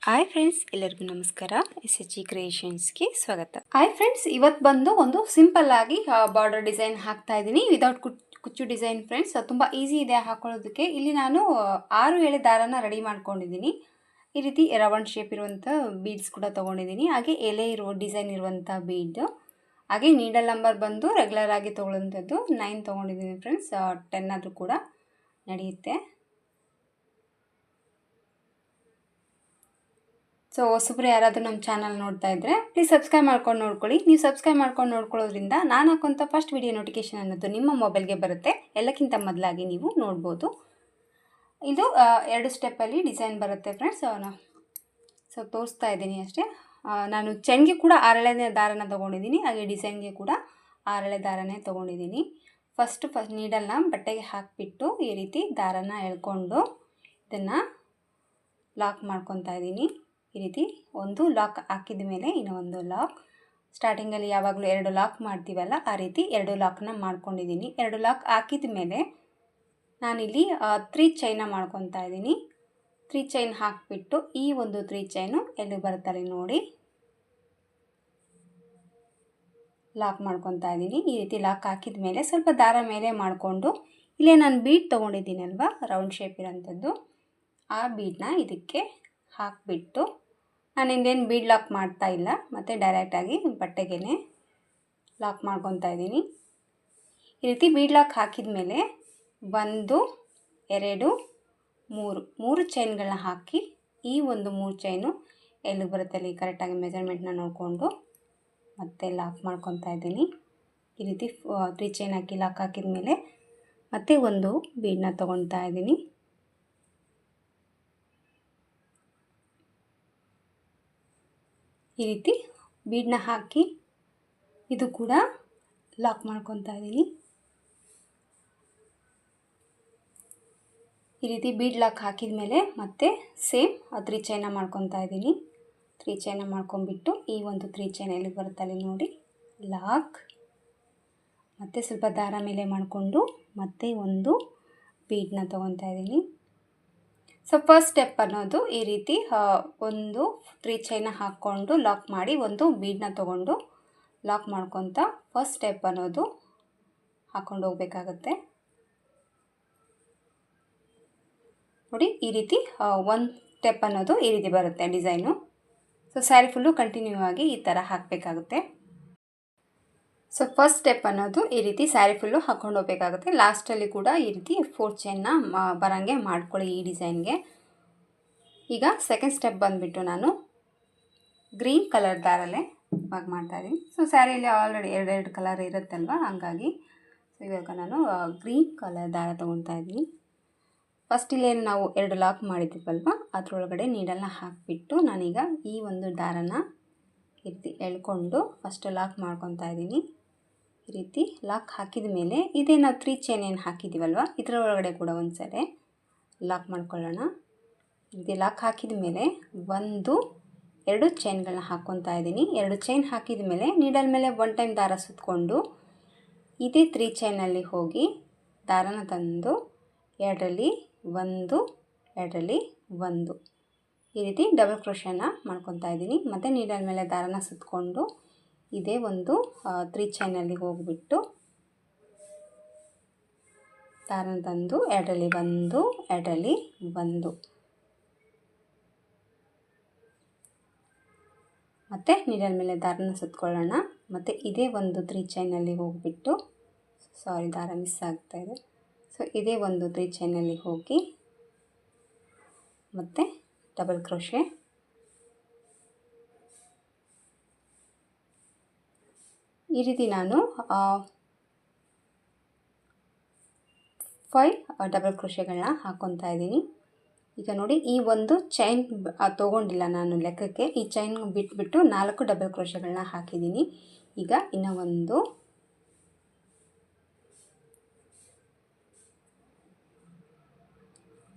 Hi friends, ಎಲ್ಲರಿಗೂ ನಮಸ್ಕಾರ. SHG ಕ್ರಿಯೇಷನ್ಸ್ಗೆ ಸ್ವಾಗತ. ಹಾಯ್ ಫ್ರೆಂಡ್ಸ್, ಇವತ್ತು ಬಂದು ಒಂದು ಸಿಂಪಲ್ ಆಗಿ ಬಾರ್ಡರ್ ಡಿಸೈನ್ ಹಾಕ್ತಾ ಇದ್ದೀನಿ ವಿದೌಟ್ ಕುಚ್ಚು ಡಿಸೈನ್. ಫ್ರೆಂಡ್ಸ್, ತುಂಬ ಈಸಿ ಇದೆ ಹಾಕೊಳ್ಳೋದಕ್ಕೆ. ಇಲ್ಲಿ ನಾನು 6 ಎಳೆ ದಾರನ ರೆಡಿ ಮಾಡ್ಕೊಂಡಿದ್ದೀನಿ. ಈ ರೀತಿ ರೌಂಡ್ ಶೇಪ್ ಇರುವಂಥ ಬೀಡ್ಸ್ ಕೂಡ ತೊಗೊಂಡಿದ್ದೀನಿ, ಹಾಗೆ ಎಲೆ ಇರುವ ಡಿಸೈನ್ ಇರುವಂಥ ಬೀಡ್, ಹಾಗೆ ನೀಡಲ್ ನಂಬರ್ ಬಂದು ರೆಗ್ಯುಲರ್ ಆಗಿ ತೊಗೊಳ್ಳೋಂಥದ್ದು 9 ತೊಗೊಂಡಿದ್ದೀನಿ ಫ್ರೆಂಡ್ಸ್. 10 ಆದರೂ ಕೂಡ ನಡೆಯುತ್ತೆ. ಸೊ ಹೊಸಬ್ರು ಯಾರಾದರೂ ನಮ್ಮ ಚಾನಲ್ ನೋಡ್ತಾ ಇದ್ದರೆ ಪ್ಲೀಸ್ ಸಬ್ಸ್ಕ್ರೈಬ್ ಮಾಡ್ಕೊಂಡು ನೋಡ್ಕೊಳ್ಳಿ. ನೀವು ಸಬ್ಸ್ಕ್ರೈಬ್ ಮಾಡ್ಕೊಂಡು ನೋಡ್ಕೊಳ್ಳೋದ್ರಿಂದ ನಾನು ಹಾಕೋಂಥ ಫಸ್ಟ್ ವಿಡಿಯೋ ನೋಟಿಫಿಕೇಷನ್ ಅನ್ನೋದು ನಿಮ್ಮ ಮೊಬೈಲ್ಗೆ ಬರುತ್ತೆ. ಎಲ್ಲಕ್ಕಿಂತ ಮೊದಲಾಗಿ ನೀವು ನೋಡ್ಬೋದು. ಇದು 2 ಸ್ಟೆಪ್ಪಲ್ಲಿ ಡಿಸೈನ್ ಬರುತ್ತೆ ಫ್ರೆಂಡ್ಸ್. ಸೊ ತೋರಿಸ್ತಾ ಇದ್ದೀನಿ ಅಷ್ಟೇ. ನಾನು ಚೈನ್ಗೆ ಕೂಡ 6 ಎಳೆ ದಾರನ ತೊಗೊಂಡಿದ್ದೀನಿ, ಹಾಗೆ ಡಿಸೈನ್ಗೆ ಕೂಡ 6 ಎಳೆ ದಾರನೇ ತೊಗೊಂಡಿದ್ದೀನಿ. ಫಸ್ಟ್ ನೀಡಲ್ನ ಬಟ್ಟೆಗೆ ಹಾಕಿಬಿಟ್ಟು ಈ ರೀತಿ ದಾರನ ಎಳ್ಕೊಂಡು ಇದನ್ನು ಲಾಕ್ ಮಾಡ್ಕೊತಾ ಇದ್ದೀನಿ. ಈ ರೀತಿ ಒಂದು ಲಾಕ್ ಹಾಕಿದ ಮೇಲೆ ಇನ್ನೂ ಒಂದು ಲಾಕ್, ಸ್ಟಾರ್ಟಿಂಗಲ್ಲಿ ಯಾವಾಗಲೂ 2 ಲಾಕ್ ಮಾಡ್ತೀವಲ್ಲ ಆ ರೀತಿ 2 ಲಾಕ್ನ ಮಾಡ್ಕೊಂಡಿದ್ದೀನಿ. 2 ಲಾಕ್ ಹಾಕಿದ ಮೇಲೆ ನಾನಿಲ್ಲಿ 3 ಚೈನ ಮಾಡ್ಕೊತಾ ಇದ್ದೀನಿ. 3 ಚೈನ್ ಹಾಕಿಬಿಟ್ಟು ಈ ಒಂದು 3 ಚೈನು ಎಲ್ಲಿ ಬರುತ್ತಲ್ಲಿ ನೋಡಿ ಲಾಕ್ ಮಾಡ್ಕೊತಾ ಇದ್ದೀನಿ. ಈ ರೀತಿ ಲಾಕ್ ಹಾಕಿದ ಮೇಲೆ ಸ್ವಲ್ಪ ದಾರ ಮೇಲೆ ಮಾಡಿಕೊಂಡು ಇಲ್ಲೇ ನಾನು ಬೀಡ್ ತೊಗೊಂಡಿದ್ದೀನಲ್ವ ರೌಂಡ್ ಶೇಪ್ ಇರೋಂಥದ್ದು, ಆ ಬೀಡನ್ನ ಇದಕ್ಕೆ ಹಾಕಿಬಿಟ್ಟು ನಾನು ಇನ್ನೇನು ಬೀಡ್ ಲಾಕ್ ಮಾಡ್ತಾ ಇಲ್ಲ, ಮತ್ತು ಡೈರೆಕ್ಟಾಗಿ ಬಟ್ಟೆಗೆ ಲಾಕ್ ಮಾಡ್ಕೊತಾ ಇದ್ದೀನಿ. ಈ ರೀತಿ ಬೀಡ್ ಲಾಕ್ ಹಾಕಿದ ಮೇಲೆ 1 2 3 ಚೈನ್ಗಳನ್ನ ಹಾಕಿ ಈ ಒಂದು 3 ಚೈನು ಎಲ್ಲಿಗೆ ಬರುತ್ತೆ ಅಲ್ಲಿ ಕರೆಕ್ಟಾಗಿ ಮೆಜರ್ಮೆಂಟ್ನ ನೋಡಿಕೊಂಡು ಮತ್ತೆ ಲಾಕ್ ಮಾಡ್ಕೊತಾ ಇದ್ದೀನಿ. ಈ ರೀತಿ 3 ಚೈನ್ ಹಾಕಿ ಲಾಕ್ ಹಾಕಿದ ಮೇಲೆ ಮತ್ತೆ ಒಂದು ಬೀಡನ್ನ ತೊಗೊತಾ ಇದ್ದೀನಿ. ಈ ರೀತಿ ಬೀಡನ್ನ ಹಾಕಿ ಇದು ಕೂಡ ಲಾಕ್ ಮಾಡ್ಕೊತಾ ಇದ್ದೀನಿ. ಈ ರೀತಿ ಬೀಡ್ ಲಾಕ್ ಹಾಕಿದ ಮೇಲೆ ಮತ್ತೆ ಸೇಮ್ 3 ಚೈನ ಮಾಡ್ಕೊತಾ ಇದ್ದೀನಿ. 3 ಚೈನ ಮಾಡ್ಕೊಂಬಿಟ್ಟು ಈ ಒಂದು 3 ಚೈನ್ ಎಲ್ಲಿ ಬರುತ್ತೆ ಅಲ್ಲಿ ನೋಡಿ ಲಾಕ್, ಮತ್ತು ಸ್ವಲ್ಪ ದಾರ ಮೇಲೆ ಮಾಡಿಕೊಂಡು ಮತ್ತೆ ಒಂದು ಬೀಡನ್ನ ತೊಗೊತಾ ಇದ್ದೀನಿ. ಸೊ ಫಸ್ಟ್ ಸ್ಟೆಪ್ ಅನ್ನೋದು ಈ ರೀತಿ ಒಂದು 3 ಚೈನ ಹಾಕ್ಕೊಂಡು ಲಾಕ್ ಮಾಡಿ ಒಂದು ಬೀಡನ್ನ ತೊಗೊಂಡು ಲಾಕ್ ಮಾಡ್ಕೊತ ಫಸ್ಟ್ ಸ್ಟೆಪ್ ಅನ್ನೋದು ಹಾಕ್ಕೊಂಡು ಹೋಗಬೇಕಾಗತ್ತೆ. ನೋಡಿ ಈ ರೀತಿ ಒಂದು ಸ್ಟೆಪ್ ಅನ್ನೋದು ಈ ರೀತಿ ಬರುತ್ತೆ design. So sari full continue ಆಗಿ ಈ ಥರ ಹಾಕಬೇಕಾಗುತ್ತೆ. ಸೊ ಫಸ್ಟ್ ಸ್ಟೆಪ್ ಅನ್ನೋದು ಈ ರೀತಿ ಸ್ಯಾರಿ ಫುಲ್ಲು ಹಾಕ್ಕೊಂಡು ಹೋಗಬೇಕಾಗುತ್ತೆ. ಲಾಸ್ಟಲ್ಲಿ ಕೂಡ ಈ ರೀತಿ 4 ಚೈನ್ನ ಬರೋಂಗೆ ಮಾಡ್ಕೊಳ್ಳಿ ಈ ಡಿಸೈನ್ಗೆ. ಈಗ ಸೆಕೆಂಡ್ ಸ್ಟೆಪ್ ಬಂದುಬಿಟ್ಟು ನಾನು ಗ್ರೀನ್ ಕಲರ್ ದಾರಲ್ಲೇ ಮಾಡ್ತಾಯಿದ್ದೀನಿ. ಸೊ ಸ್ಯಾರಿಯಲ್ಲಿ ಆಲ್ರೆಡಿ 2 ಕಲರ್ ಇರುತ್ತಲ್ವ, ಹಾಗಾಗಿ ಸೊ ಇವಾಗ ನಾನು ಗ್ರೀನ್ ಕಲರ್ ದಾರ ತೊಗೊತಾ ಇದ್ದೀನಿ. ಫಸ್ಟ್ ಇಲ್ಲೇನು ನಾವು 2 ಲಾಕ್ ಮಾಡಿದ್ದೀವಲ್ವ ಅದರೊಳಗಡೆ ನೀಡಲ್ನ ಹಾಕಿಬಿಟ್ಟು ನಾನೀಗ ಈ ಒಂದು ದಾರನ ಈ ರೀತಿ ಎಳ್ಕೊಂಡು ಫಸ್ಟ್ ಲಾಕ್ ಮಾಡ್ಕೊತಾ ಇದ್ದೀನಿ. ಈ ರೀತಿ ಲಾಕ್ ಹಾಕಿದ ಮೇಲೆ ಇದೇ ನಾವು 3 ಚೈನ್ ಏನು ಹಾಕಿದ್ದೀವಲ್ವ ಇದರ ಒಳಗಡೆ ಕೂಡ ಒಂದು ಸರಿ ಲಾಕ್ ಮಾಡ್ಕೊಳ್ಳೋಣ. ಇದು ಲಾಕ್ ಹಾಕಿದ ಮೇಲೆ 1 2 ಚೈನ್ಗಳನ್ನ ಹಾಕ್ಕೊತಾ ಇದ್ದೀನಿ. 2 ಚೈನ್ ಹಾಕಿದ ಮೇಲೆ ನೀಡಲ್ ಮೇಲೆ 1 ಟೈಮ್ ದಾರ ಸುತ್ತಕೊಂಡು ಇದೇ 3 ಚೈನಲ್ಲಿ ಹೋಗಿ ದಾರನ ತಂದು 2ರಲ್ಲಿ 1 2ರಲ್ಲಿ 1 ಈ ರೀತಿ ಡಬಲ್ ಕ್ರೋಶನ ಮಾಡ್ಕೊತಾ ಇದ್ದೀನಿ. ಮತ್ತು ನೀಡಲ್ ಮೇಲೆ ದಾರನ ಸುತ್ತಕೊಂಡು ಇದೇ ಒಂದು 3 ಚೈನಲ್ಲಿ ಹೋಗಿಬಿಟ್ಟು ದಾರನ ತಂದು 2ರಲ್ಲಿ 1 2ರಲ್ಲಿ 1 ಮತ್ತು ನೀಡಲ್ ಮೇಲೆ ದಾರನ ಸುತ್ತಕೊಳ್ಳೋಣ. ಮತ್ತು ಇದೇ ಒಂದು 3 ಚೈನಲ್ಲಿ ಹೋಗಿಬಿಟ್ಟು ದಾರ ಮಿಸ್ ಆಗ್ತಾಯಿದೆ. ಸೊ ಇದೇ ಒಂದು 3 ಚೈನಲ್ಲಿ ಹೋಗಿ ಮತ್ತು ಡಬಲ್ ಕ್ರೋಶೆ, ಈ ರೀತಿ ನಾನು 5 ಡಬಲ್ ಕ್ರೋಶೆಗಳನ್ನ ಹಾಕ್ಕೊತಾ ಇದ್ದೀನಿ. ಈಗ ನೋಡಿ ಈ ಒಂದು ಚೈನ್ ತೊಗೊಂಡಿಲ್ಲ ನಾನು ಲೆಕ್ಕಕ್ಕೆ, ಈ ಚೈನ್ ಬಿಟ್ಬಿಟ್ಟು 4 ಡಬಲ್ ಕ್ರೋಶೆಗಳನ್ನ ಹಾಕಿದ್ದೀನಿ. ಈಗ ಇನ್ನೂ ಒಂದು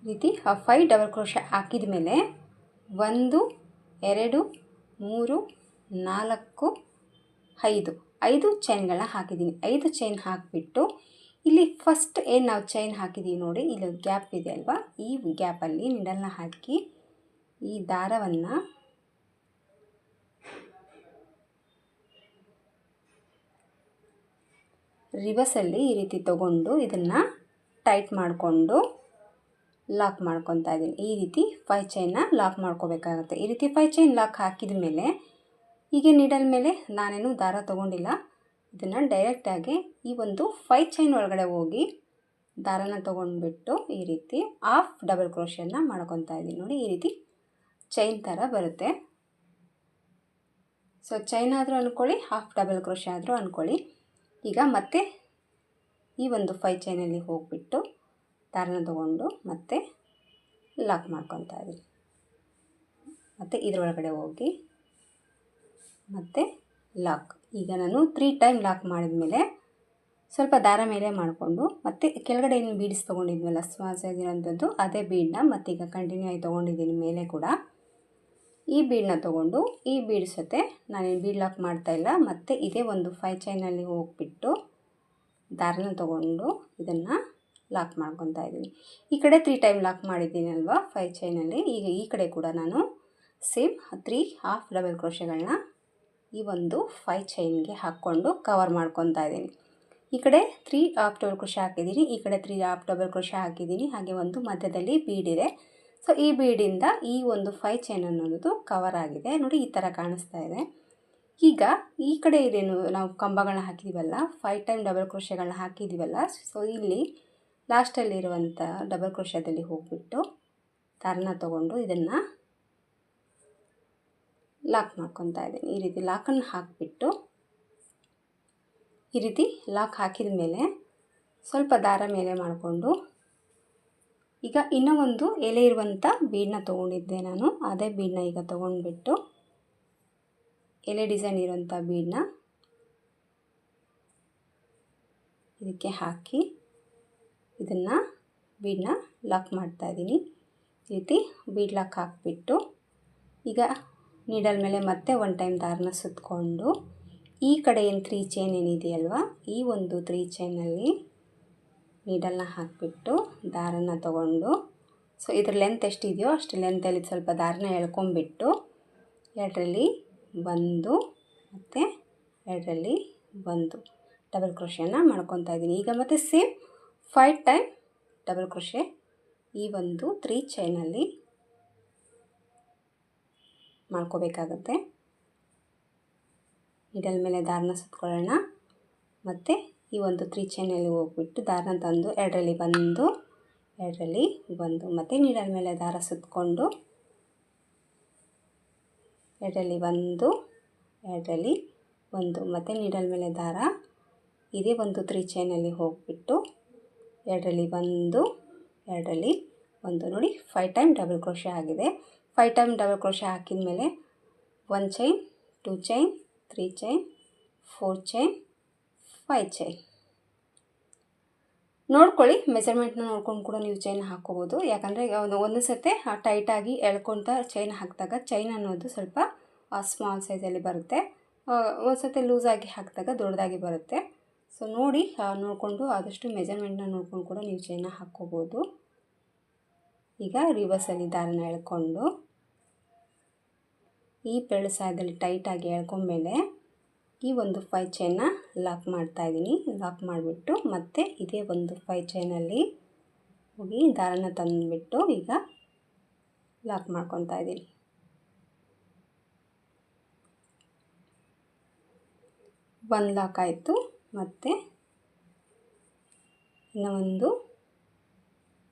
ರೀತಿ 5 ಡಬಲ್ ಕ್ರೋಶೆ ಹಾಕಿದ ಮೇಲೆ 1 2 3 4 5 ಚೈನ್ಗಳನ್ನ ಹಾಕಿದ್ದೀನಿ. 5 ಚೈನ್ ಹಾಕಿಬಿಟ್ಟು ಇಲ್ಲಿ ಫಸ್ಟ್ ಏನು ನಾವು ಚೈನ್ ಹಾಕಿದ್ದೀವಿ ನೋಡಿ, ಇಲ್ಲಿ ಗ್ಯಾಪ್ ಇದೆ ಅಲ್ವಾ, ಈ ಗ್ಯಾಪಲ್ಲಿ ನೀಡಲ್ನ ಹಾಕಿ ಈ ದಾರವನ್ನು ರಿವರ್ಸಲ್ಲಿ ಈ ರೀತಿ ತಗೊಂಡು ಇದನ್ನು ಟೈಟ್ ಮಾಡಿಕೊಂಡು ಲಾಕ್ ಮಾಡ್ಕೊತಾ ಇದ್ದೀನಿ. ಈ ರೀತಿ 5 ಚೈನ್ನ ಲಾಕ್ ಮಾಡ್ಕೋಬೇಕಾಗುತ್ತೆ. ಈ ರೀತಿ 5 ಚೈನ್ ಲಾಕ್ ಹಾಕಿದ ಮೇಲೆ ಹೀಗೆ ನೀಡಲ್ ಮೇಲೆ ನಾನೇನು ದಾರ ತೊಗೊಂಡಿಲ್ಲ, ಇದನ್ನು ಡೈರೆಕ್ಟಾಗಿ ಈ ಒಂದು 5 ಚೈನ್ ಒಳಗಡೆ ಹೋಗಿ ದಾರನ ತೊಗೊಂಡ್ಬಿಟ್ಟು ಈ ರೀತಿ ಹಾಫ್ ಡಬಲ್ ಕ್ರೋಶೆಯನ್ನು ಮಾಡ್ಕೊತಾ ಇದ್ದೀನಿ. ನೋಡಿ, ಈ ರೀತಿ ಚೈನ್ ಥರ ಬರುತ್ತೆ. ಸೊ ಚೈನ್ ಆದರೂ ಅಂದ್ಕೊಳ್ಳಿ, ಹಾಫ್ ಡಬಲ್ ಕ್ರೋಶೆ ಆದರೂ ಅಂದ್ಕೊಳ್ಳಿ. ಈಗ ಮತ್ತೆ ಈ ಒಂದು 5 ಚೈನಲ್ಲಿ ಹೋಗಿಬಿಟ್ಟು ದಾರನ ತೊಗೊಂಡು ಮತ್ತೆ ಲಾಕ್ ಮಾಡ್ಕೊತಾ ಇದ್ದೀನಿ. ಮತ್ತು ಇದರೊಳಗಡೆ ಹೋಗಿ ಮತ್ತೆ ಲಾಕ್. ಈಗ ನಾನು 3 ಟೈಮ್ ಲಾಕ್ ಮಾಡಿದ ಮೇಲೆ ಸ್ವಲ್ಪ ದಾರ ಮೇಲೆ ಮಾಡಿಕೊಂಡು ಮತ್ತೆ ಕೆಳಗಡೆ ಏನು ಬೀಡ್ಸ್ ತೊಗೊಂಡಿದ್ವಲ್ಲ ಸ್ಮಾಲ್ ಸೈಜ್ ಇರೋಂಥದ್ದು, ಅದೇ ಬೀಡನ್ನ ಮತ್ತೀಗ ಕಂಟಿನ್ಯೂ ಆಗಿ ತೊಗೊಂಡಿದ್ದೀನಿ ಮೇಲೆ ಕೂಡ. ಈ ಬೀಡನ್ನ ತೊಗೊಂಡು ಈ ಬೀಡ್ಸ್ ಜೊತೆ ನಾನೇನು ಬೀಡ್ ಲಾಕ್ ಮಾಡ್ತಾಯಿಲ್ಲ, ಮತ್ತು ಇದೇ ಒಂದು 5 ಚೈನಲ್ಲಿ ಹೋಗಿಬಿಟ್ಟು ದಾರನ ತೊಗೊಂಡು ಇದನ್ನು ಲಾಕ್ ಮಾಡ್ಕೊತಾ ಇದ್ದೀನಿ. ಈ ಕಡೆ 3 ಟೈಮ್ ಲಾಕ್ ಮಾಡಿದ್ದೀನಿ ಅಲ್ವಾ 5 ಚೈನಲ್ಲಿ. ಈಗ ಈ ಕಡೆ ಕೂಡ ನಾನು ಸೇಮ್ 3 ಹಾಫ್ ಡಬಲ್ ಕ್ರೋಶೆಗಳನ್ನ ಈ ಒಂದು 5 ಚೈನ್ಗೆ ಹಾಕ್ಕೊಂಡು ಕವರ್ ಮಾಡ್ಕೊತಾ ಇದ್ದೀನಿ. ಈ ಕಡೆ 3 ಹಾಫ್ ಡಬಲ್ ಕ್ರೋಶೆ ಹಾಕಿದ್ದೀನಿ, ಈ ಕಡೆ 3 ಹಾಫ್ ಡಬಲ್ ಕ್ರೋಶೆ ಹಾಕಿದ್ದೀನಿ. ಹಾಗೆ ಒಂದು ಮಧ್ಯದಲ್ಲಿ ಬೀಡ್ ಇದೆ. ಸೊ ಈ ಬೀಡಿಂದ ಈ ಒಂದು 5 ಚೈನ್ ಅನ್ನೋದು ಕವರ್ ಆಗಿದೆ. ನೋಡಿ, ಈ ಥರ ಕಾಣಿಸ್ತಾ ಇದೆ. ಈಗ ಈ ಕಡೆ ಇದೇನು ನಾವು ಕಂಬಗಳನ್ನ ಹಾಕಿದ್ದೀವಲ್ಲ, 5 ಟೈಮ್ ಡಬಲ್ ಕ್ರೋಶೆಗಳನ್ನ ಹಾಕಿದ್ದೀವಲ್ಲ, ಸೊ ಇಲ್ಲಿ ಲಾಸ್ಟಲ್ಲಿರುವಂಥ ಡಬಲ್ ಕ್ರೋಶೆದಲ್ಲಿ ಹೋಗಿಬಿಟ್ಟು ದಾರನ ತೊಗೊಂಡು ಇದನ್ನು ಲಾಕ್ ಮಾಡ್ಕೊತಾ ಇದ್ದೀನಿ. ಈ ರೀತಿ ಲಾಕನ್ನು ಹಾಕಿಬಿಟ್ಟು ಈ ರೀತಿ ಲಾಕ್ ಹಾಕಿದ ಮೇಲೆ ಸ್ವಲ್ಪ ದಾರ ಮೇಲೆ ಮಾಡಿಕೊಂಡು ಈಗ ಇನ್ನೂ ಒಂದು ಎಲೆ ಇರುವಂಥ ಬೀಡನ್ನ ತೊಗೊಂಡಿದ್ದೆ ನಾನು. ಅದೇ ಬೀಡನ್ನ ಈಗ ತೊಗೊಂಡ್ಬಿಟ್ಟು ಎಲೆ ಡಿಸೈನ್ ಇರೋಂಥ ಬೀಡನ್ನ ಇದಕ್ಕೆ ಹಾಕಿ ಇದನ್ನು ಬೀಡನ್ನ ಲಾಕ್ ಮಾಡ್ತಾಯಿದ್ದೀನಿ. ಈ ರೀತಿ ಬೀಡ್ ಲಾಕ್ ಹಾಕಿಬಿಟ್ಟು ಈಗ ನೀಡಲ್ ಮೇಲೆ ಮತ್ತೆ 1 ಟೈಮ್ ದಾರನ ಸುತ್ತಕೊಂಡು ಈ ಕಡೆ ಏನು 3 ಚೈನ್ ಏನಿದೆಯಲ್ವ, ಈ ಒಂದು 3 ಚೈನಲ್ಲಿ ನೀಡಲ್ನ ಹಾಕಿಬಿಟ್ಟು ದಾರನ ತೊಗೊಂಡು, ಸೊ ಇದ್ರ ಲೆಂತ್ ಎಷ್ಟಿದೆಯೋ ಅಷ್ಟು ಲೆಂತಲ್ಲಿ ಸ್ವಲ್ಪ ದಾರನ ಎಳ್ಕೊಂಬಿಟ್ಟು 2ರಲ್ಲಿ 1 ಮತ್ತು 2ರಲ್ಲಿ 1 ಡಬಲ್ ಕ್ರೋಶೆನ ಮಾಡ್ಕೊತಾ ಇದ್ದೀನಿ. ಈಗ ಮತ್ತೆ ಸೇಮ್ 5 ಟೈಮ್ ಡಬಲ್ ಕ್ರೋಶೆ ಈ ಒಂದು 3 ಚೈನಲ್ಲಿ ಮಾಡ್ಕೋಬೇಕಾಗುತ್ತೆ. ನೀಡಲ್ ಮೇಲೆ ದಾರನ ಸುತ್ಕೊಳ್ಳೋಣ, ಮತ್ತು ಈ ಒಂದು 3 ಚೈನಲ್ಲಿ ಹೋಗ್ಬಿಟ್ಟು ದಾರನ ತಂದು 2ರಲ್ಲಿ 1 2ರಲ್ಲಿ 1 ಮತ್ತು ನೀಡಲ್ ಮೇಲೆ ದಾರ ಸುತ್ತಕೊಂಡು 2ರಲ್ಲಿ 1 2ರಲ್ಲಿ 1 ಮತ್ತು ನೀಡಲ್ ಮೇಲೆ ದಾರ ಇದೇ ಒಂದು 3 ಚೈನಲ್ಲಿ ಹೋಗಿಬಿಟ್ಟು 2ರಲ್ಲಿ 1 2ರಲ್ಲಿ 1. ನೋಡಿ, 5 ಟೈಮ್ ಡಬಲ್ ಕ್ರೋಶೆ ಆಗಿದೆ. 5 ಟೈಮ್ ಡಬಲ್ ಕ್ರೋಶೆ ಹಾಕಿದ ಮೇಲೆ 1 chain 2 chain 3 chain 4 chain 5 chain ನೋಡ್ಕೊಳ್ಳಿ. ಮೆಜರ್ಮೆಂಟ್ನ ನೋಡ್ಕೊಂಡು ಕೂಡ ನೀವು ಚೈನ್ ಹಾಕ್ಕೋಬೋದು. ಯಾಕಂದರೆ ಒಂದು ಸತಿ ಟೈಟಾಗಿ ಎಳ್ಕೊತ ಚೈನ್ ಹಾಕಿದಾಗ ಚೈನ್ ಅನ್ನೋದು ಸ್ವಲ್ಪ ಸ್ಮಾಲ್ ಸೈಜಲ್ಲಿ ಬರುತ್ತೆ, ಒಂದು ಸತಿ ಲೂಸಾಗಿ ಹಾಕಿದಾಗ ದೊಡ್ಡದಾಗಿ ಬರುತ್ತೆ. ಸೊ ನೋಡಿ, ನೋಡಿಕೊಂಡು ಆದಷ್ಟು ಮೆಜರ್ಮೆಂಟ್ನ ನೋಡ್ಕೊಂಡು ಕೂಡ ನೀವು ಚೈನ್ನ ಹಾಕ್ಕೋಬೋದು. ಈಗ ರಿವರ್ಸಲ್ಲಿ ದಾರನ ಎಳ್ಕೊಂಡು ಈ ಬೆರಳು ಸಹಾಯದಲ್ಲಿ ಟೈಟಾಗಿ ಎಳ್ಕೊಂಡ್ಮೇಲೆ ಈ ಒಂದು 5 ಚೈನ್ನ ಲಾಕ್ ಮಾಡ್ತಾಯಿದ್ದೀನಿ. ಲಾಕ್ ಮಾಡಿಬಿಟ್ಟು ಮತ್ತೆ ಇದೇ ಒಂದು 5 ಚೈನಲ್ಲಿ ಹೋಗಿ ದಾರನ ತಂದುಬಿಟ್ಟು ಈಗ ಲಾಕ್ ಮಾಡ್ಕೊತಾ ಇದ್ದೀನಿ. ಒಂದು ಲಾಕ್ ಆಯಿತು. ಮತ್ತು ಇನ್ನೂ ಒಂದು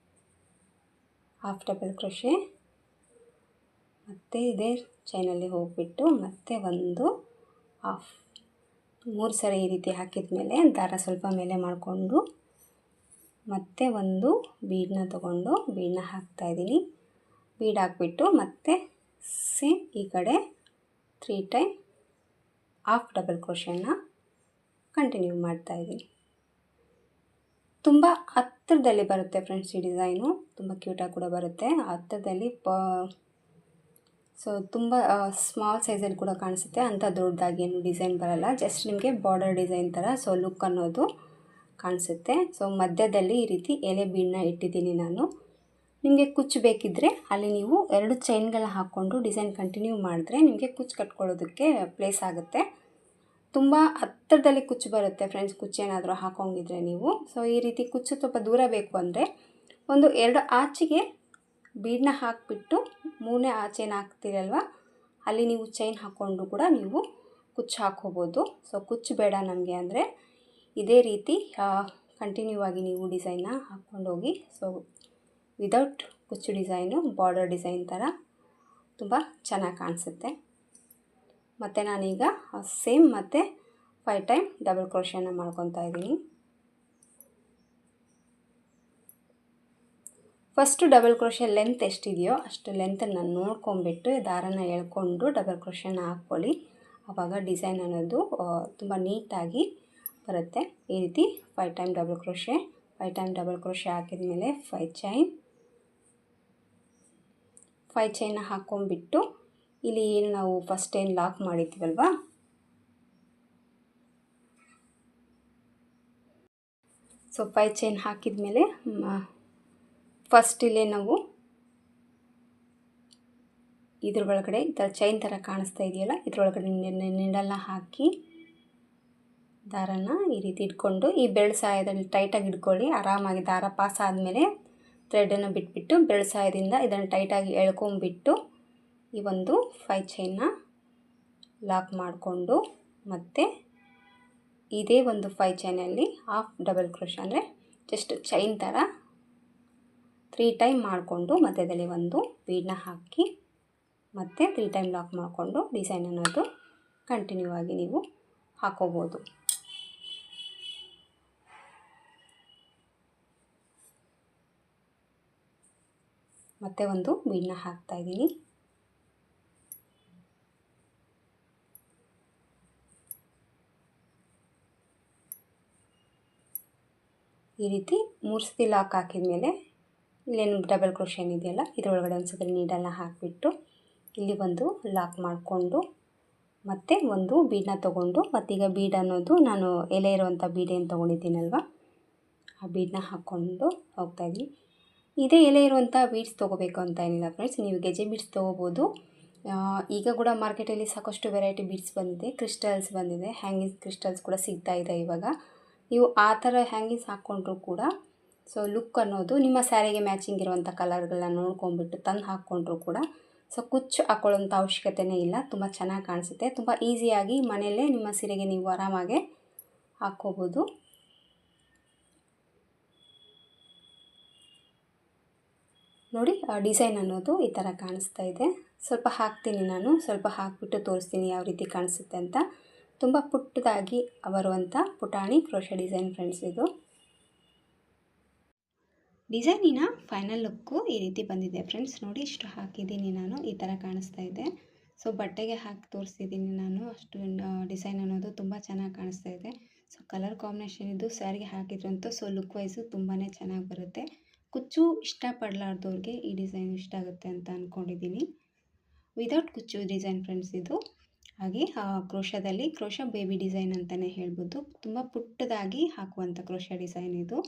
ಹಾಫ್ ಡಬಲ್ ಕ್ರೋಶೆ ಮತ್ತು ಇದೇ ಚೈನಲ್ಲಿ ಹೋಗಿಬಿಟ್ಟು ಮತ್ತೆ ಒಂದು ಹಾಫ್ 3 ಸರಿ ಈ ರೀತಿ ಹಾಕಿದ ಮೇಲೆ ದಾರ ಸ್ವಲ್ಪ ಮೇಲೆ ಮಾಡಿಕೊಂಡು ಮತ್ತೆ ಒಂದು ಬೀಡನ್ನ ತೊಗೊಂಡು ಬೀಡನ್ನ ಹಾಕ್ತಾಯಿದ್ದೀನಿ. ಬೀಡ್ ಹಾಕ್ಬಿಟ್ಟು ಮತ್ತೆ ಸೇಮ್ ಈ ಕಡೆ 3 ಟೈಮ್ ಹಾಫ್ ಡಬಲ್ ಕ್ರೋಶೆನ ಕಂಟಿನ್ಯೂ ಮಾಡ್ತಾಯಿದ್ದೀನಿ. ತುಂಬ ಹತ್ತಿರದಲ್ಲಿ ಬರುತ್ತೆ ಫ್ರೆಂಡ್ಸ್ ಈ ಡಿಸೈನು, ತುಂಬ ಕ್ಯೂಟಾಗಿ ಕೂಡ ಬರುತ್ತೆ ಹತ್ತಿರದಲ್ಲಿ. ಸೊ ತುಂಬ ಸ್ಮಾಲ್ ಸೈಜಲ್ಲಿ ಕೂಡ ಕಾಣಿಸುತ್ತೆ, ಅಂಥ ದೊಡ್ಡದಾಗಿ ಏನು ಡಿಸೈನ್ ಬರಲ್ಲ, ಜಸ್ಟ್ ನಿಮಗೆ ಬಾರ್ಡರ್ ಡಿಸೈನ್ ಥರ ಸೊ ಲುಕ್ ಅನ್ನೋದು ಕಾಣಿಸುತ್ತೆ. ಸೊ ಮಧ್ಯದಲ್ಲಿ ಈ ರೀತಿ ಎಲೆ ಬೀಡನ್ನ ಇಟ್ಟಿದ್ದೀನಿ ನಾನು. ನಿಮಗೆ ಕುಚ್ಚು ಬೇಕಿದ್ದರೆ ಅಲ್ಲಿ ನೀವು 2 ಚೈನ್ಗಳ ಹಾಕ್ಕೊಂಡು ಡಿಸೈನ್ ಕಂಟಿನ್ಯೂ ಮಾಡಿದ್ರೆ ನಿಮಗೆ ಕುಚ್ಚು ಕಟ್ಕೊಳ್ಳೋದಕ್ಕೆ ಪ್ಲೇಸ್ ಆಗುತ್ತೆ. ತುಂಬ ಹತ್ತಿರದಲ್ಲಿ ಕುಚ್ಚು ಬರುತ್ತೆ ಫ್ರೆಂಡ್ಸ್, ಕುಚ್ಚೇನಾದರೂ ಹಾಕೋಂಗಿದ್ರೆ ನೀವು. ಸೊ ಈ ರೀತಿ ಕುಚ್ಚು ಸ್ವಲ್ಪ ದೂರ ಬೇಕು ಅಂದರೆ ಒಂದು 2 ಆಚೆಗೆ ಬೀಡನ್ನ ಹಾಕಿಬಿಟ್ಟು 3ನೇ ಆಚೆನ ಹಾಕ್ತೀರಲ್ವ ಅಲ್ಲಿ ನೀವು ಚೈನ್ ಹಾಕ್ಕೊಂಡು ಕೂಡ ನೀವು ಕುಚ್ಚು ಹಾಕ್ಕೋಬೋದು. ಸೊ ಕುಚ್ಚು ಬೇಡ ನಮಗೆ ಅಂದರೆ ಇದೇ ರೀತಿ ಕಂಟಿನ್ಯೂ ಆಗಿ ನೀವು ಡಿಸೈನ್ನ ಹಾಕ್ಕೊಂಡೋಗಿ. ಸೊ ವಿದೌಟ್ ಕುಚ್ಚು ಡಿಸೈನು ಬಾರ್ಡರ್ ಡಿಸೈನ್ ಥರ ತುಂಬ ಚೆನ್ನಾಗಿ ಕಾಣಿಸುತ್ತೆ. ಮತ್ತು ನಾನೀಗ ಸೇಮ್ ಮತ್ತು 5 ಟೈಮ್ ಡಬಲ್ ಕ್ರೋಶೆನ ಮಾಡ್ಕೊತಾ ಇದ್ದೀನಿ. ಫಸ್ಟು ಡಬಲ್ ಕ್ರೋಶೆ ಲೆಂತ್ ಎಷ್ಟಿದೆಯೋ ಅಷ್ಟು ಲೆಂತನ್ನು ನೋಡ್ಕೊಂಬಿಟ್ಟು ದಾರನ ಎಳ್ಕೊಂಡು ಡಬಲ್ ಕ್ರೋಶೆನ ಹಾಕ್ಕೊಳ್ಳಿ. ಆವಾಗ ಡಿಸೈನ್ ಅನ್ನೋದು ತುಂಬ ನೀಟಾಗಿ ಬರುತ್ತೆ. ಈ ರೀತಿ 5 time double crochet 5 time double crochet ಹಾಕಿದ ಮೇಲೆ 5 ಚೈನ್ನ ಹಾಕ್ಕೊಂಬಿಟ್ಟು ಇಲ್ಲಿ ಏನು ನಾವು ಫಸ್ಟ್ ಏನು ಲಾಕ್ ಮಾಡಿದ್ದೀವಲ್ವ ಸೊ 5 ಚೈನ್ ಹಾಕಿದ ಮೇಲೆ ಫಸ್ಟ್ ಇಲ್ಲೇ ನಾವು ಇದ್ರೊಳಗಡೆ ಈ ಥರ ಚೈನ್ ಥರ ಕಾಣಿಸ್ತಾ ಇದೆಯಲ್ಲ ಇದ್ರೊಳಗಡೆ ನೀಡಲ್ನ ಹಾಕಿ ದಾರನ ಈ ರೀತಿ ಇಟ್ಕೊಂಡು ಈ ಬೆರಳು ಸಹಾಯದಲ್ಲಿ ಟೈಟಾಗಿ ಇಟ್ಕೊಳ್ಳಿ. ಆರಾಮಾಗಿ ದಾರ ಪಾಸ್ ಆದಮೇಲೆ ಥ್ರೆಡನ್ನು ಬಿಟ್ಬಿಟ್ಟು ಬೆರಳು ಸಹಾಯದಿಂದ ಇದನ್ನು ಟೈಟಾಗಿ ಎಳ್ಕೊಂಬಿಟ್ಟು ಈ ಒಂದು 5 ಚೈನ್ನ ಲಾಕ್ ಮಾಡಿಕೊಂಡು ಮತ್ತು ಇದೇ ಒಂದು 5 ಚೈನಲ್ಲಿ ಹಾಫ್ ಡಬಲ್ ಕ್ರೋಶೆ ಅಂದರೆ ಜಸ್ಟ್ ಚೈನ್ ಥರ 3 ಟೈಮ್ ಮಾಡಿಕೊಂಡು ಮಧ್ಯದಲ್ಲಿ ಒಂದು ಬೀಡನ್ನ ಹಾಕಿ ಮತ್ತು 3 ಟೈಮ್ ಲಾಕ್ ಮಾಡಿಕೊಂಡು ಡಿಸೈನ್ ಅನ್ನೋದು ಕಂಟಿನ್ಯೂ ಆಗಿ ನೀವು ಹಾಕೋಬೋದು. ಮತ್ತೆ ಒಂದು ಬೀಡನ್ನ ಹಾಕ್ತಾ ಇದ್ದೀನಿ. ಈ ರೀತಿ 3 ಸತಿ ಲಾಕ್ ಹಾಕಿದ ಮೇಲೆ ಇಲ್ಲೇನು ಡಬಲ್ ಕ್ರೋಶೆ ಏನಿದೆಯಲ್ಲ ಇದರೊಳಗಡೆ ಒಂದು ಸತಿ ನೀಡಲ್ನ ಹಾಕಿಬಿಟ್ಟು ಇಲ್ಲಿ ಒಂದು ಲಾಕ್ ಮಾಡಿಕೊಂಡು ಮತ್ತು ಒಂದು ಬೀಡನ್ನ ತೊಗೊಂಡು ಮತ್ತೀಗ ಬೀಡ್ ಅನ್ನೋದು ನಾನು ಎಲೆ ಇರುವಂಥ ಬೀಡ್ ಏನು ತೊಗೊಂಡಿದ್ದೀನಲ್ವ ಆ ಬೀಡನ್ನ ಹಾಕ್ಕೊಂಡು ಹೋಗ್ತಾಯಿದ್ದೀನಿ. ಇದೇ ಎಲೆ ಇರುವಂಥ ಬೀಡ್ಸ್ ತೊಗೋಬೇಕು ಅಂತ ಏನಿಲ್ಲ ಫ್ರೆಂಡ್ಸ್, ನೀವು ಗೆಜೆ ಬೀಡ್ಸ್ ತೊಗೋಬೋದು. ಈಗ ಕೂಡ ಮಾರ್ಕೆಟಲ್ಲಿ ಸಾಕಷ್ಟು ವೆರೈಟಿ ಬೀಡ್ಸ್ ಬಂದಿದೆ, ಕ್ರಿಸ್ಟಲ್ಸ್ ಬಂದಿದೆ, ಹ್ಯಾಂಗಿಂಗ್ಸ್ ಕ್ರಿಸ್ಟಲ್ಸ್ ಕೂಡ ಸಿಗ್ತಾ ಇದೆ ಇವಾಗ. ನೀವು ಆ ಥರ ಹ್ಯಾಂಗಿಂಗ್ಸ್ ಹಾಕ್ಕೊಂಡ್ರೂ ಕೂಡ ಸೊ ಲುಕ್ ಅನ್ನೋದು ನಿಮ್ಮ ಸ್ಯಾರಿಗೆ ಮ್ಯಾಚಿಂಗ್ ಇರುವಂಥ ಕಲರ್ಗಳನ್ನ ನೋಡ್ಕೊಂಡ್ಬಿಟ್ಟು ತಂದು ಹಾಕ್ಕೊಂಡ್ರೂ ಕೂಡ ಸೊ ಕುಚ್ಚು ಹಾಕ್ಕೊಳ್ಳೋಂಥ ಅವಶ್ಯಕತೆಯೇ ಇಲ್ಲ. ತುಂಬ ಚೆನ್ನಾಗಿ ಕಾಣಿಸುತ್ತೆ. ತುಂಬ ಈಸಿಯಾಗಿ ಮನೆಯಲ್ಲೇ ನಿಮ್ಮ ಸೀರೆಗೆ ನೀವು ಆರಾಮಾಗೆ ಹಾಕ್ಕೋಬೋದು. ನೋಡಿ ಡಿಸೈನ್ ಅನ್ನೋದು ಈ ಥರ ಕಾಣಿಸ್ತಾ ಇದೆ. ಸ್ವಲ್ಪ ಹಾಕ್ತೀನಿ ನಾನು, ಸ್ವಲ್ಪ ಹಾಕಿಬಿಟ್ಟು ತೋರಿಸ್ತೀನಿ ಯಾವ ರೀತಿ ಕಾಣಿಸುತ್ತೆ ಅಂತ. ತುಂಬ ಪುಟ್ಟದಾಗಿ ಬರುವಂಥ ಪುಟಾಣಿ ಕ್ರೋಶೆ ಡಿಸೈನ್ ಫ್ರೆಂಡ್ಸ್ ಇದು. ಡಿಸೈನಿನ ಫೈನಲ್ ಲುಕ್ಕು ಈ ರೀತಿ ಬಂದಿದೆ ಫ್ರೆಂಡ್ಸ್. ನೋಡಿ ಇಷ್ಟು ಹಾಕಿದ್ದೀನಿ ನಾನು, ಈ ಥರ ಕಾಣಿಸ್ತಾ ಇದೆ. ಸೊ ಬಟ್ಟೆಗೆ ಹಾಕಿ ತೋರಿಸ್ತಿದ್ದೀನಿ ನಾನು, ಅಷ್ಟು ಡಿಸೈನ್ ಅನ್ನೋದು ತುಂಬ ಚೆನ್ನಾಗಿ ಕಾಣಿಸ್ತಾ ಇದೆ. ಸೊ ಕಲರ್ ಕಾಂಬಿನೇಷನ್ ಇದು ಸ್ಯಾರಿಗೆ ಹಾಕಿದ್ರಂತೂ ಸೊ ಲುಕ್ ವೈಸು ತುಂಬಾ ಚೆನ್ನಾಗಿ ಬರುತ್ತೆ. ಕುಚ್ಚು ಇಷ್ಟಪಡಲಾರ್ದವ್ರಿಗೆ ಈ ಡಿಸೈನ್ ಇಷ್ಟ ಆಗುತ್ತೆ ಅಂತ ಅಂದ್ಕೊಂಡಿದ್ದೀನಿ. ವಿದೌಟ್ ಕುಚ್ಚು ಡಿಸೈನ್ ಫ್ರೆಂಡ್ಸ್ ಇದು. ಹಾಗೆ ಕ್ರೋಶದಲ್ಲಿ ಕ್ರೋಶ ಬೇಬಿ ಡಿಸೈನ್ ಅಂತಲೇ ಹೇಳ್ಬೋದು. ತುಂಬ ಪುಟ್ಟದಾಗಿ ಹಾಕುವಂಥ ಕ್ರೋಶ ಡಿಸೈನ್ ಇದು.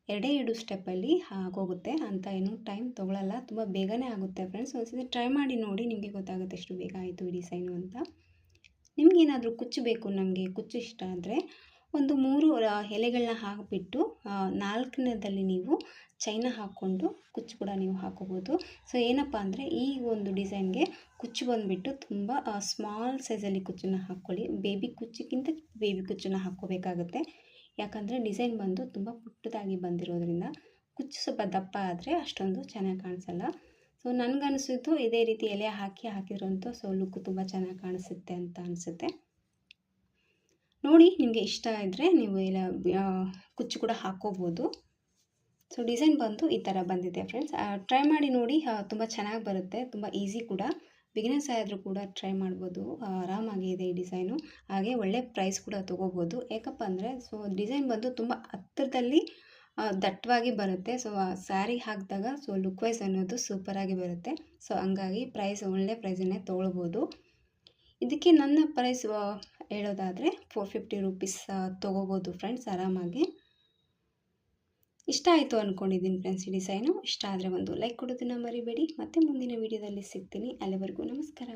2 ಸ್ಟೆಪ್ಪಲ್ಲಿ ಆಗೋಗುತ್ತೆ ಅಂತ ಏನು ಟೈಮ್ ತೊಗೊಳ್ಳಲ್ಲ, ತುಂಬ ಬೇಗನೆ ಆಗುತ್ತೆ ಫ್ರೆಂಡ್ಸ್. ಒಂದ್ಸತಿ ಟ್ರೈ ಮಾಡಿ ನೋಡಿ, ನಿಮಗೆ ಗೊತ್ತಾಗುತ್ತೆ ಎಷ್ಟು ಬೇಗ ಆಯಿತು ಈ ಡಿಸೈನು ಅಂತ. ನಿಮಗೇನಾದರೂ ಕುಚ್ಚು ಬೇಕು, ನಮಗೆ ಕುಚ್ಚು ಇಷ್ಟ ಆದರೆ ಒಂದು 3 ಎಲೆಗಳನ್ನ ಹಾಕಿಬಿಟ್ಟು 4ನೇದಲ್ಲಿ ನೀವು ಚೈನ ಹಾಕ್ಕೊಂಡು ಕುಚ್ಚು ಕೂಡ ನೀವು ಹಾಕೋಬೋದು. ಸೊ ಏನಪ್ಪ ಅಂದರೆ ಈ ಒಂದು ಡಿಸೈನ್ಗೆ ಕುಚ್ಚು ಬಂದುಬಿಟ್ಟು ತುಂಬ ಸ್ಮಾಲ್ ಸೈಜಲ್ಲಿ ಕುಚ್ಚನ್ನು ಹಾಕ್ಕೊಳ್ಳಿ. ಬೇಬಿ ಕುಚ್ಚಿಗಿಂತ ಬೇಬಿ ಕುಚ್ಚನ್ನು ಹಾಕ್ಕೋಬೇಕಾಗುತ್ತೆ. ಯಾಕಂದರೆ ಡಿಸೈನ್ ಬಂದು ತುಂಬ ಪುಟ್ಟದಾಗಿ ಬಂದಿರೋದ್ರಿಂದ ಕುಚ್ಚು ಸ್ವಲ್ಪ ದಪ್ಪ ಆದರೆ ಅಷ್ಟೊಂದು ಚೆನ್ನಾಗಿ ಕಾಣಿಸಲ್ಲ. ಸೊ ನನಗನ್ನಿಸಿದ್ದು ಇದೇ ರೀತಿ ಎಲೆ ಹಾಕಿದ್ರಂತೂ ಸೊ ಲುಕ್ ತುಂಬ ಚೆನ್ನಾಗಿ ಕಾಣಿಸುತ್ತೆ ಅಂತ ಅನಿಸುತ್ತೆ. ನೋಡಿ ನಿಮಗೆ ಇಷ್ಟ ಇದ್ದರೆ ನೀವು ಎಲ್ಲ ಕುಚ್ಚು ಕೂಡ ಹಾಕ್ಕೋಬೋದು. ಸೊ ಡಿಸೈನ್ ಬಂದು ಈ ಥರ ಬಂದಿದೆ ಫ್ರೆಂಡ್ಸ್. ಟ್ರೈ ಮಾಡಿ ನೋಡಿ, ತುಂಬ ಚೆನ್ನಾಗಿ ಬರುತ್ತೆ, ತುಂಬ ಈಸಿ ಕೂಡ. ಬಿಗಿನರ್ಸ್ ಆದರೂ ಕೂಡ ಟ್ರೈ ಮಾಡ್ಬೋದು, ಆರಾಮಾಗಿ ಇದೆ ಈ ಡಿಸೈನು. ಹಾಗೆ ಒಳ್ಳೆ ಪ್ರೈಸ್ ಕೂಡ ತೊಗೋಬೋದು. ಯಾಕಪ್ಪ ಅಂದರೆ ಸೊ ಡಿಸೈನ್ ಬಂದು ತುಂಬ ಹತ್ತಿರದಲ್ಲಿ ದಟ್ಟವಾಗಿ ಬರುತ್ತೆ. ಸೊ ಸ್ಯಾರಿ ಹಾಕಿದಾಗ ಸೊ ಲುಕ್ ವೈಸ್ ಅನ್ನೋದು ಸೂಪರಾಗಿ ಬರುತ್ತೆ. ಸೊ ಹಂಗಾಗಿ ಪ್ರೈಸ್ ಒಳ್ಳೆ ಪ್ರೈಸನ್ನೇ ತೊಗೊಳ್ಬೋದು. ಇದಕ್ಕೆ ನನ್ನ ಪ್ರೈಸ್ ಹೇಳೋದಾದರೆ 450 ರೂಪೀಸ್ ತೊಗೋಬೋದು ಫ್ರೆಂಡ್ಸ್ ಆರಾಮಾಗಿ. ಇಷ್ಟ ಆಯಿತು ಅಂದ್ಕೊಂಡಿದ್ದೀನಿ ಫ್ರೆಂಡ್ಸ್ ಈ ಡಿಸೈನು. ಇಷ್ಟ ಆದರೆ ಒಂದು ಲೈಕ್ ಕೊಡೋದನ್ನು ಮರಿಬೇಡಿ. ಮತ್ತೆ ಮುಂದಿನ ವೀಡಿಯೋದಲ್ಲಿ ಸಿಗ್ತೀನಿ. ಅಲ್ಲಿವರೆಗೂ ನಮಸ್ಕಾರ.